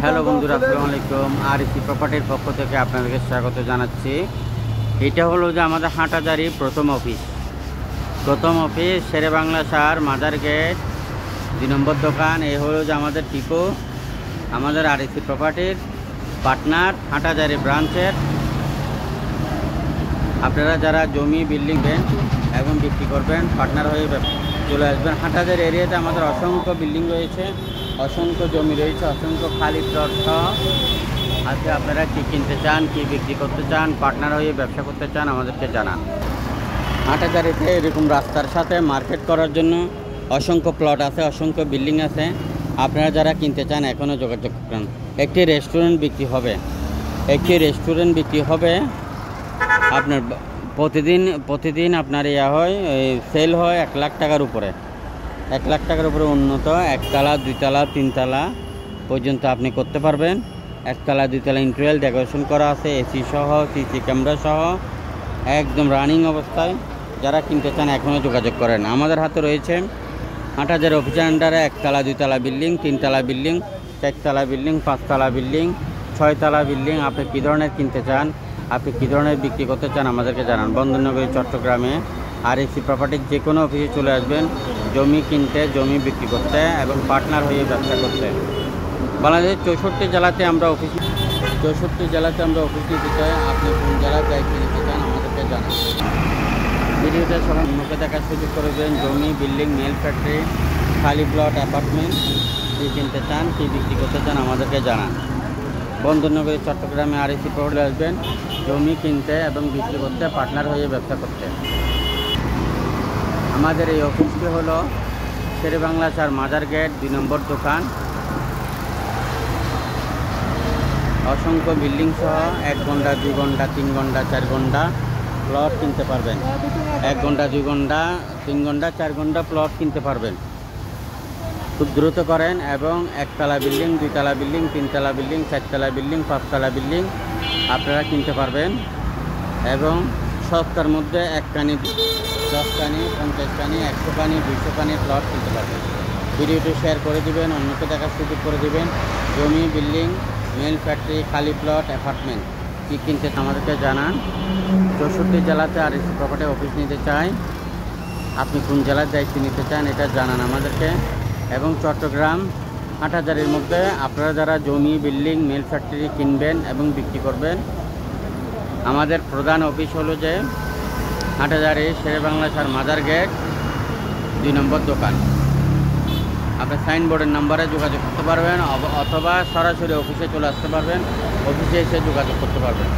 Hello বন্ধুরা, আসসালামু আলাইকুম। আরএসি প্রপার্টির পক্ষ থেকে আপনাদেরকে স্বাগত জানাচ্ছি। এটা হলো যে আমাদের হাটাজারি প্রথম অফিস শেরেবাংলা সার মাজার গেট 2 নম্বর দোকান। এই হলো যে আমাদের টিপো, আমাদের আরএসি প্রপার্টির পার্টনার হাটাজারি ব্রাঞ্চের। আপনারা যারা জমি বিল্ডিং দেন এবং বিক্রি করবেন, পার্টনার হয়ে চলে আসবেন। হাটাজারি এরিয়াতে আমাদের অসংখ্য বিল্ডিং রয়েছে, অসংখ্য জমি রয়েছে, অসংখ্য খালি প্লট আছে। আপনারা কি কিনতে চান, কি বিক্রি করতে চান, পার্টনার হয়ে ব্যবসা করতে চান, আমাদেরকে জানান। হাটাজারিতে এরকম রাস্তার সাথে মার্কেট করার জন্য অসংখ্য প্লট আছে, অসংখ্য বিল্ডিং আছে। আপনারা যারা কিনতে চান এখনও যোগাযোগ করেন। একটি রেস্টুরেন্ট বিক্রি হবে। আপনার প্রতিদিন আপনার হয় সেল হয় 1 লাখ টাকার উপরে। 1 লাখ টাকার উপরে উন্নত 1 তলা 2 তলা 3 তলা পর্যন্ত আপনি করতে পারবেন। 1 তলা 2 তলা ইন্টেরিয়র ডেকোরেশন করা আছে, এসি সহ, সিসি ক্যামেরা সহ, একদম রানিং অবস্থায়। যারা কিনতে চান এখনও যোগাযোগ করেন। আমাদের হাতে রয়েছে হাটাজারি অফিসের আন্ডারে 1 তলা 2 তলা বিল্ডিং, 3 তলা বিল্ডিং, 4 তলা বিল্ডিং, 5 তলা বিল্ডিং, 6 তলা বিল্ডিং। আপনি কী ধরনের কিনতে চান, আপনি কী ধরনের বিক্রি করতে চান, আমাদেরকে জানান। বন্দরনগরী চট্টগ্রামে আরএসি প্রপার্টির যে কোনো অফিসে চলে আসবেন, জমি কিনতে, জমি বিক্রি করতে এবং পার্টনার হয়ে ব্যবসা করতে। বাংলাদেশের 64 জেলাতে আমরা অফিস নিতে চাই। আপনি কোন জেলায় দায়িত্ব নিতে চান, আমাদেরকে জানান। ভিডিওতে সবাই মুখে দেখার সুযোগ করবেন। জমি, বিল্ডিং, মেল ফ্যাক্টরি, খালি প্লট, অ্যাপার্টমেন্ট, কী কিনতে চান, কী বিক্রি করতে চান, আমাদেরকে জানান। বন্দরনগরী চট্টগ্রামে আরএসি প্রপার্টি আসবেন, জমি কিনতে এবং বিক্রি করতে, পার্টনার হয়ে ব্যবসা করতে। আমাদের এই অফিসটি হলো শেরেবাংলা সার মাজার গেট 2 নম্বর দোকান। অসংখ্য বিল্ডিং সহ 1 ঘন্টা 2 ঘন্টা 3 ঘন্টা 4 ঘন্টা প্লট কিনতে পারবেন। 1 ঘন্টা 2 ঘন্টা 3 ঘন্টা 4 ঘন্টা প্লট কিনতে পারবেন। খুব দ্রুত করেন এবং 1 তলা বিল্ডিং, 2 তলা বিল্ডিং, 3 তলা বিল্ডিং, 4 তলা বিল্ডিং, 5 তলা বিল্ডিং আপনারা কিনতে পারবেন। এবং সস্তার মধ্যে 1 কানি, 10 কানি, 50 কানি, 100 কানি, 200 কানি প্লট কিনতে পারবেন। ভিডিওটি শেয়ার করে দিবেন, অন্যকে দেখার সুযোগ করে দিবেন। জমি, বিল্ডিং, মেল ফ্যাক্টরি, খালি প্লট, অ্যাপার্টমেন্ট কী কিনতে আমাদেরকে জানান। 64 জেলাতে আরএসি প্রপার্টি অফিস নিতে চাই। আপনি কোন জেলার দায়িত্ব নিতে চান এটা জানান আমাদেরকে। এবং চট্টগ্রাম হাটাজারির মধ্যে আপনারা যারা জমি, বিল্ডিং, মেল ফ্যাক্টরি কিনবেন এবং বিক্রি করবেন, আমাদের প্রধান অফিস হলো যে হাটাজারি শেরেবাংলা সার মাজার গেট 2 নম্বর দোকান। আপনি সাইনবোর্ডের নাম্বারে যোগাযোগ করতে পারবেন অথবা সরাসরি অফিসে চলে আসতে পারবেন, অফিসে এসে যোগাযোগ করতে পারবেন।